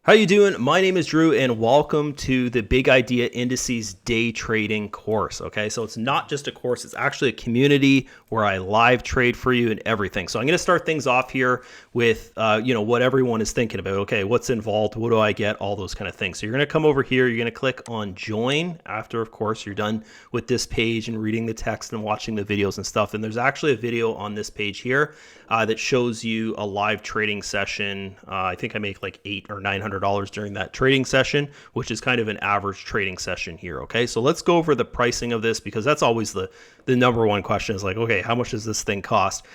How you doing? My name is Drew and welcome to the Big Idea Indices Day Trading course. Okay, so it's not just a course, it's actually a community where I live trade for you and everything. So I'm going to start things off here with what everyone is thinking about. Okay, what's involved? What do I get? All those kind of things. So you're going to come over here, you're going to click on join after, of course, you're done with this page and reading the text and watching the videos and stuff. And there's actually a video on this page here that shows you a live trading session. I think I make like $800 or $900 during that trading session, which is kind of an average trading session here. Okay, so let's go over the pricing of this because that's always the number one question is like, okay, how much does this thing cost?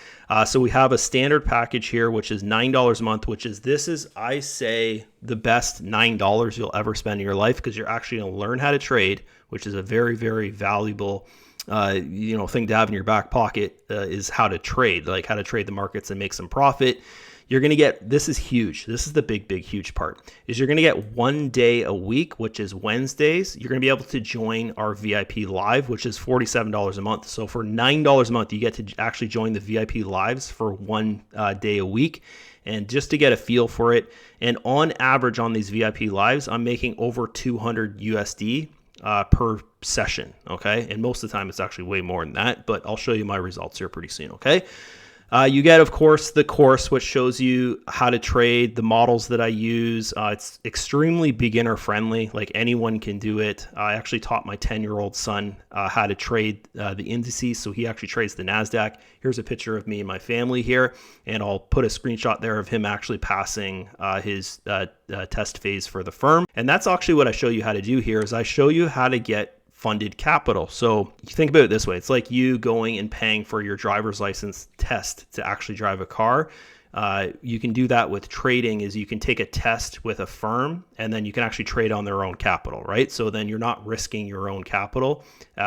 So we have a standard package here, which is $9 a month, this is, I say, the best $9 you'll ever spend in your life because you're actually going to learn how to trade, which is a very, very valuable thing to have in your back pocket is how to trade, like how to trade the markets and make some profit. You're going to get, this is huge. This is the big, huge part is you're going to get 1 day a week, which is Wednesdays. You're going to be able to join our VIP live, which is $47 a month. So for $9 a month, you get to actually join the VIP lives for 1 day a week. And just to get a feel for it. And on average on these VIP lives, I'm making over 200 USD per session. Okay. And most of the time it's actually way more than that, but I'll show you my results here pretty soon. Okay. You get, of course, the course, which shows you how to trade, the models that I use. It's extremely beginner friendly, like anyone can do it. I actually taught my 10-year-old son how to trade the indices. So he actually trades the NASDAQ. Here's a picture of me and my family here. And I'll put a screenshot there of him actually passing his test phase for the firm. And that's actually what I show you how to do here is I show you how to get funded capital. So you think about it this way. It's like you going and paying for your driver's license test to actually drive a car. You can do that with trading is you can take a test with a firm and then you can actually trade on their own capital, right? So then you're not risking your own capital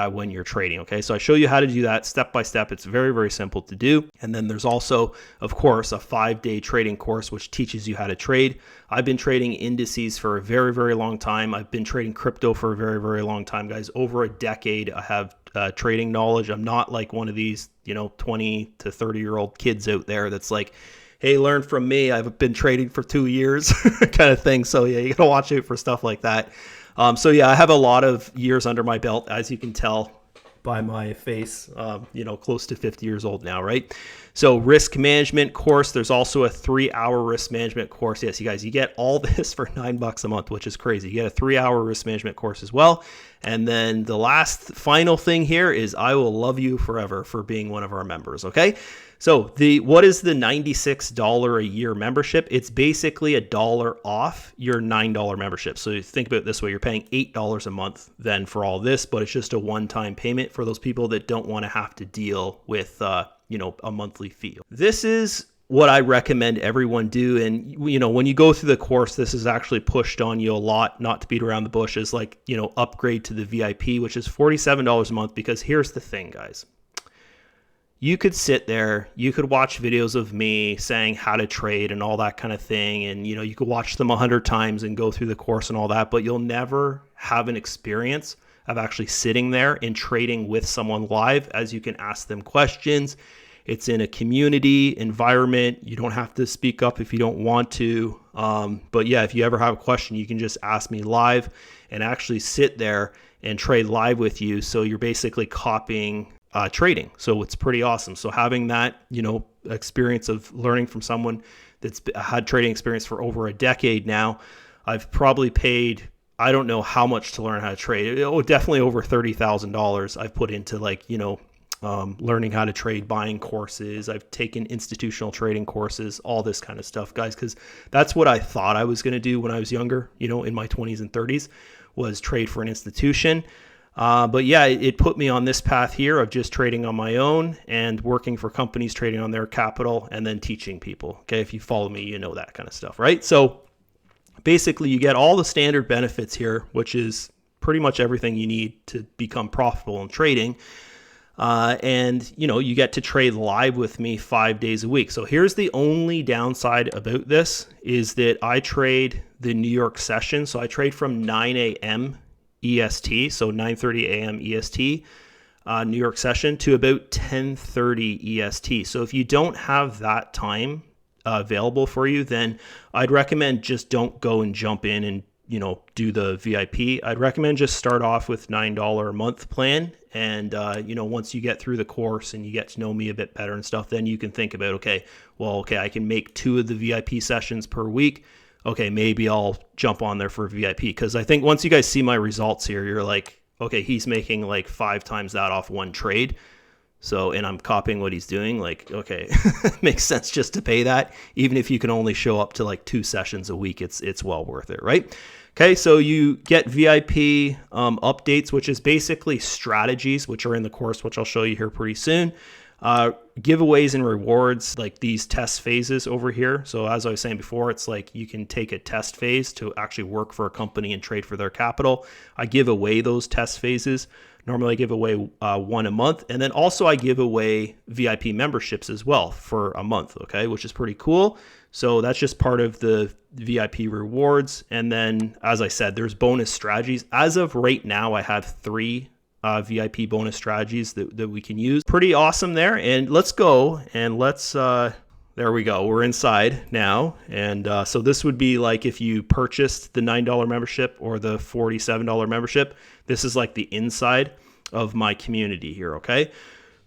when you're trading. Okay, so I show you how to do that step by step. It's very, very simple to do. And then there's also, of course, a 5-day trading course, which teaches you how to trade. I've been trading indices for a very, very long time. I've been trading crypto for a very, very long time, guys. Over a decade, I have trading knowledge. I'm not like one of these, 20 to 30-year-old kids out there that's like, hey, learn from me. I've been trading for 2 years kind of thing. So yeah, you got to watch out for stuff like that. So yeah, I have a lot of years under my belt, as you can tell by my face, close to 50 years old now, right? So risk management course, there's also a 3-hour risk management course. Yes, you guys, you get all this for $9 a month, which is crazy. You get a 3-hour risk management course as well. And then the last final thing here is I will love you forever for being one of our members. Okay. So what is the $96 a year membership? It's basically $1 off your $9 membership. So think about it this way, you're paying $8 a month then for all this, but it's just a one-time payment for those people that don't want to have to deal with, a monthly fee. This is what I recommend everyone do. And, when you go through the course, this is actually pushed on you a lot, not to beat around the bush, is like, upgrade to the VIP, which is $47 a month, because here's the thing, guys. You could sit there, you could watch videos of me saying how to trade and all that kind of thing. And, you could watch them 100 times and go through the course and all that, but you'll never have an experience of actually sitting there and trading with someone live as you can ask them questions. It's in a community environment. You don't have to speak up if you don't want to. But yeah, if you ever have a question, you can just ask me live and actually sit there and trade live with you. So you're basically copying trading. So it's pretty awesome. So having that, experience of learning from someone that's had trading experience for over a decade now, I've probably paid, I don't know how much to learn how to trade. Definitely over $30,000 I've put into learning how to trade, buying courses. I've taken institutional trading courses, all this kind of stuff, guys, because that's what I thought I was going to do when I was younger, in my 20s and 30s, was trade for an institution. But yeah, it put me on this path here of just trading on my own and working for companies, trading on their capital, and then teaching people. Okay, if you follow me, you know that kind of stuff, right? So basically, you get all the standard benefits here, which is pretty much everything you need to become profitable in trading. And you get to trade live with me 5 days a week. So here's the only downside about this is that I trade the New York session. So I trade from 9 a.m. EST, so 9:30 a.m. EST, New York session, to about 10:30 EST. So if you don't have that time available for you, then I'd recommend just don't go and jump in and do the VIP. I'd recommend just start off with $9 a month plan. And, once you get through the course and you get to know me a bit better and stuff, then you can think about, okay, I can make 2 of the VIP sessions per week. Okay, maybe I'll jump on there for VIP. Because I think once you guys see my results here, you're like, okay, he's making like 5 times that off one trade. So, and I'm copying what he's doing. Like, okay, makes sense just to pay that. Even if you can only show up to like 2 sessions a week, it's well worth it, right? Okay, so you get VIP updates, which is basically strategies, which are in the course, which I'll show you here pretty soon. Giveaways and rewards, like these test phases over here. So as I was saying before, it's like you can take a test phase to actually work for a company and trade for their capital. I give away those test phases. Normally I give away 1 a month. And then also I give away VIP memberships as well for a month, okay, which is pretty cool. So that's just part of the VIP rewards. And then, as I said, there's bonus strategies. As of right now, I have 3 VIP bonus strategies that we can use. Pretty awesome there. And let's go and there we go. We're inside now. And so this would be like if you purchased the $9 membership or the $47 membership. This is like the inside of my community here, okay?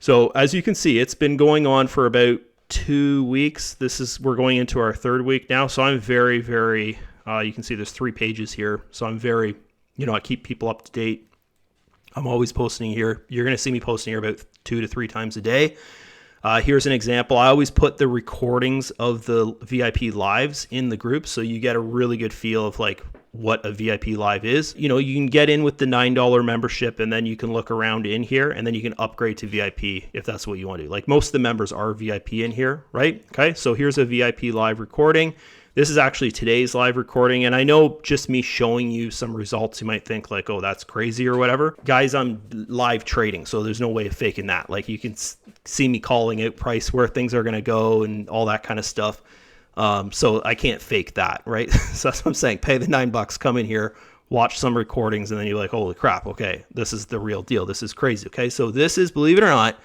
So as you can see, it's been going on for about 2 weeks. We're going into our 3rd week now. So I'm very, very, you can see there's 3 pages here. So I'm very, I keep people up to date. I'm always posting here. You're going to see me posting here about 2 to 3 times a day. Here's an example. I always put the recordings of the VIP lives in the group, so you get a really good feel of like what a VIP live is. You can get in with the $9 membership, and then you can look around in here, and then you can upgrade to VIP if that's what you want to do. Like most of the members are VIP in here, right? Okay, so here's a VIP live recording. This is actually today's live recording, and I know just me showing you some results, you might think like, oh, that's crazy or whatever. Guys, I'm live trading, so there's no way of faking that. Like you can see me calling out price, where things are going to go and all that kind of stuff. So I can't fake that, right? So that's what I'm saying. Pay the $9, come in here, watch some recordings, and then you're like, holy crap, okay, this is the real deal. This is crazy, okay? So this is, believe it or not,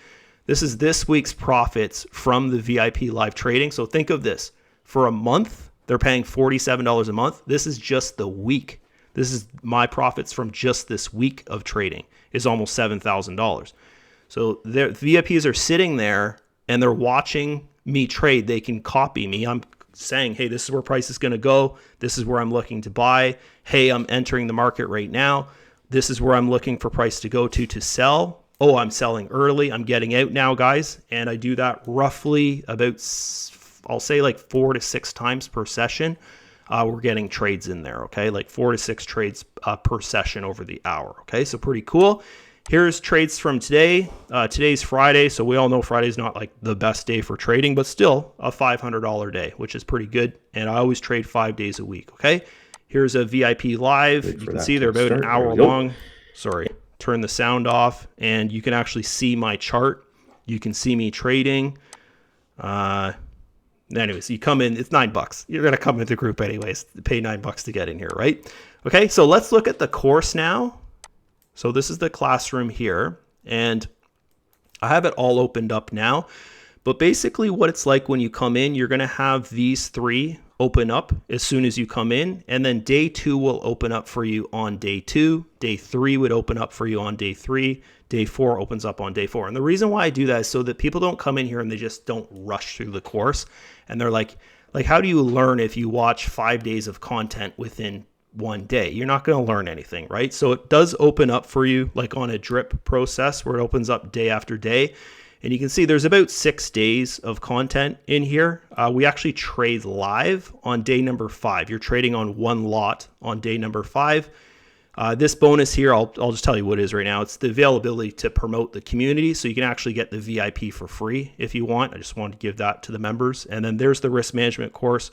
this is this week's profits from the VIP live trading. So think of this. For a month, they're paying $47 a month. This is just the week. This is my profits from just this week of trading is almost $7,000. So their VIPs are sitting there and they're watching me trade. They can copy me. I'm saying, hey, this is where price is going to go. This is where I'm looking to buy. Hey, I'm entering the market right now. This is where I'm looking for price to go to sell. Oh, I'm selling early. I'm getting out now, guys. And I do that roughly about, I'll say like 4 to 6 times per session. We're getting trades in there, okay? Like 4 to 6 trades per session over the hour, okay? So pretty cool. Here's trades from today. Today's Friday, so we all know Friday's not like the best day for trading, but still a $500 day, which is pretty good. And I always trade 5 days a week, okay? Here's a VIP live. You can see they're about an hour long. Sorry, turn the sound off, and you can actually see my chart. You can see me trading. Anyways, you come in, it's $9. You're going to come into the group anyways, pay $9 to get in here, right? Okay, so let's look at the course now. So this is the classroom here, and I have it all opened up now. But basically what it's like when you come in, you're going to have these 3 open up as soon as you come in, and then day 2 will open up for you on day 2. Day 3 would open up for you on day 3. Day 4 opens up on day 4. And the reason why I do that is so that people don't come in here and they just don't rush through the course. And they're like, how do you learn if you watch 5 days of content within one day? You're not going to learn anything, right? So it does open up for you like on a drip process where it opens up day after day. And you can see there's about 6 days of content in here. We actually trade live on day number 5. You're trading on 1 lot on day number 5. This bonus here, I'll just tell you what it is right now. It's the availability to promote the community. So you can actually get the VIP for free if you want. I just wanted to give that to the members. And then there's the risk management course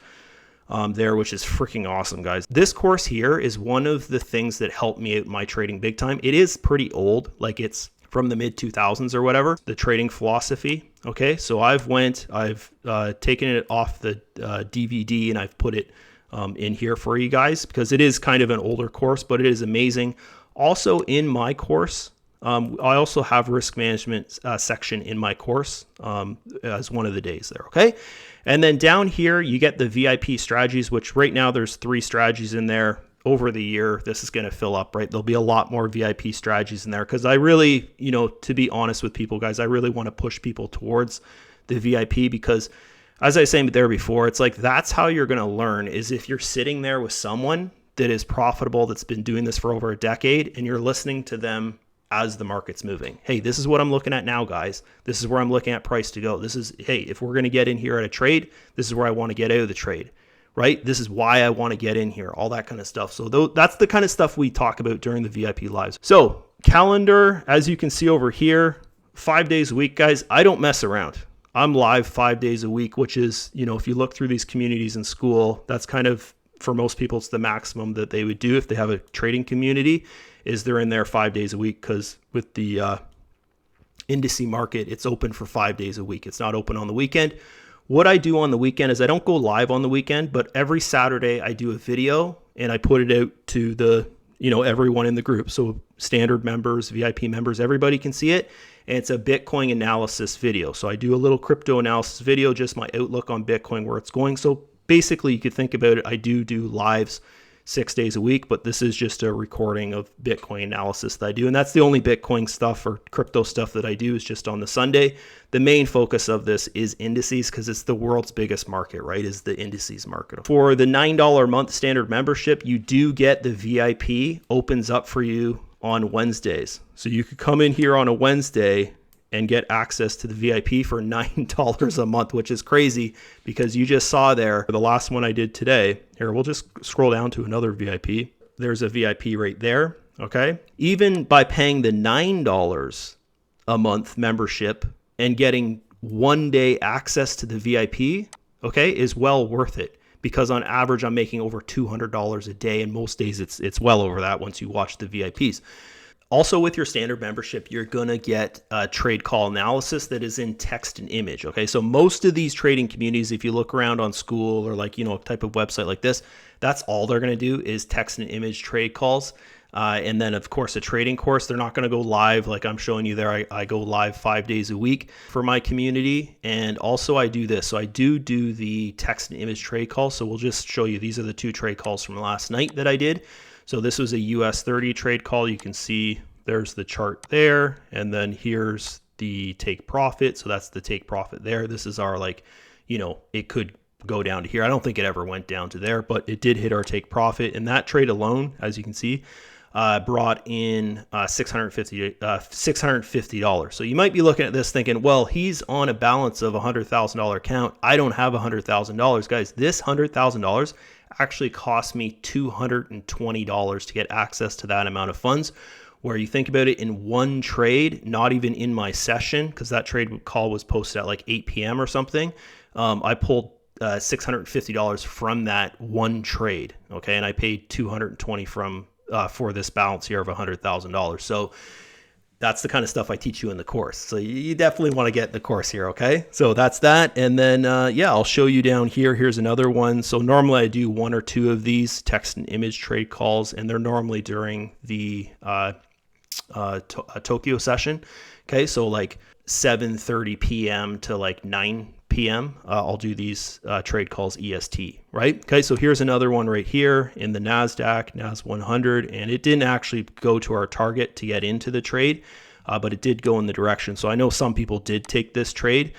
there, which is freaking awesome, guys. This course here is one of the things that helped me out in my trading big time. It is pretty old, like it's from the mid 2000s or whatever, the trading philosophy. Okay, so I've taken it off the DVD and I've put it in here for you guys because it is kind of an older course, but it is amazing. Also in my course, I also have risk management section in my course as one of the days there, okay? And then down here, you get the VIP strategies, which right now there's 3 strategies in there. Over the year, this is going to fill up, right? There'll be a lot more VIP strategies in there because I really, to be honest with people, guys, I really want to push people towards the VIP because, as I was saying there before, it's like that's how you're going to learn is if you're sitting there with someone that is profitable, that's been doing this for over a decade, and you're listening to them as the market's moving. Hey, this is what I'm looking at now, guys. This is where I'm looking at price to go. This is, hey, if we're going to get in here at a trade, this is where I want to get out of the trade. Right? This is why I want to get in here, all that kind of stuff. So that's the kind of stuff we talk about during the VIP lives. So calendar, as you can see over here, 5 days a week, guys, I don't mess around. I'm live 5 days a week, which is, if you look through these communities in school, that's kind of, for most people, it's the maximum that they would do if they have a trading community, is they're in there 5 days a week because with the indice market, it's open for 5 days a week. It's not open on the weekend. What I do on the weekend is I don't go live on the weekend, but every Saturday I do a video and I put it out to the, everyone in the group. So standard members, VIP members, everybody can see it. And it's a Bitcoin analysis video. So I do a little crypto analysis video, just my outlook on Bitcoin, where it's going. So basically you could think about it. I do lives 6 days a week, but this is just a recording of Bitcoin analysis that I do. And that's the only Bitcoin stuff or crypto stuff that I do is just on the Sunday. The main focus of this is indices because it's the world's biggest market, right? Is the indices market. For the $9 a month standard membership, you do get the VIP opens up for you on Wednesdays. So you could come in here on a Wednesday and get access to the VIP for $9 a month, which is crazy because you just saw there, the last one I did today, here, we'll just scroll down to another VIP. There's a VIP right there, okay? Even by paying the $9 a month membership and getting 1 day access to the VIP, okay, is well worth it because on average, I'm making over $200 a day and most days it's well over that once you watch the VIPs. Also, with your standard membership, you're going to get a trade call analysis that is in text and image. Okay, so most of these trading communities, if you look around on School or like, a type of website like this, that's all they're going to do is text and image trade calls. And then, of course, a trading course, they're not going to go live like I'm showing you there. I go live 5 days a week for my community. And also I do this. So I do the text and image trade calls. So we'll just show you. These are the 2 trade calls from last night that I did. So this was a US30 trade call. You can see there's the chart there. And then here's the take profit. So that's the take profit there. This is our it could go down to here. I don't think it ever went down to there, but it did hit our take profit. And that trade alone, as you can see, brought in $650. So you might be looking at this thinking, well, he's on a balance of $100,000 account. I don't have $100,000. Guys, this $100,000 actually cost me $220 to get access to that amount of funds. Where you think about it in one trade, not even in my session, because that trade call was posted at like 8 p.m. or something. I pulled $650 from that one trade. Okay. And I paid $220 for this balance here of $100,000. So that's the kind of stuff I teach you in the course. So you definitely want to get in the course here. Okay. So that's that. And then, I'll show you down here. Here's another one. So normally I do 1 or 2 of these text and image trade calls, and they're normally during the Tokyo session. Okay. So like 7:30 p.m. to like 9 p.m. I'll do these trade calls EST, right? Okay, so here's another one right here in the NASDAQ, NAS100, and it didn't actually go to our target to get into the trade, but it did go in the direction. So I know some people did take this trade,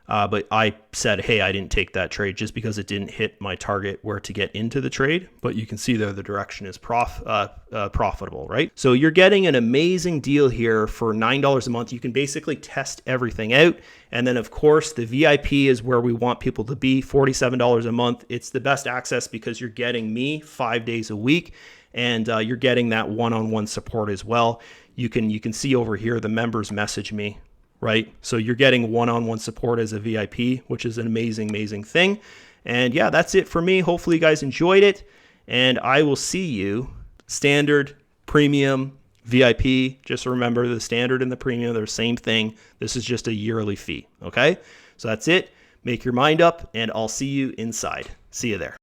but I said, hey, I didn't take that trade just because it didn't hit my target where to get into the trade. But you can see there the direction is profitable, right? So you're getting an amazing deal here for $9 a month. You can basically test everything out. And then, of course, the VIP is where we want people to be, $47 a month. It's the best access because you're getting me 5 days a week, and you're getting that one-on-one support as well. You can see over here the members message me. Right? So you're getting one-on-one support as a VIP, which is an amazing, amazing thing. And yeah, that's it for me. Hopefully you guys enjoyed it. And I will see you standard, premium, VIP. Just remember the standard and the premium, they're the same thing. This is just a yearly fee. Okay? So that's it. Make your mind up, and I'll see you inside. See you there.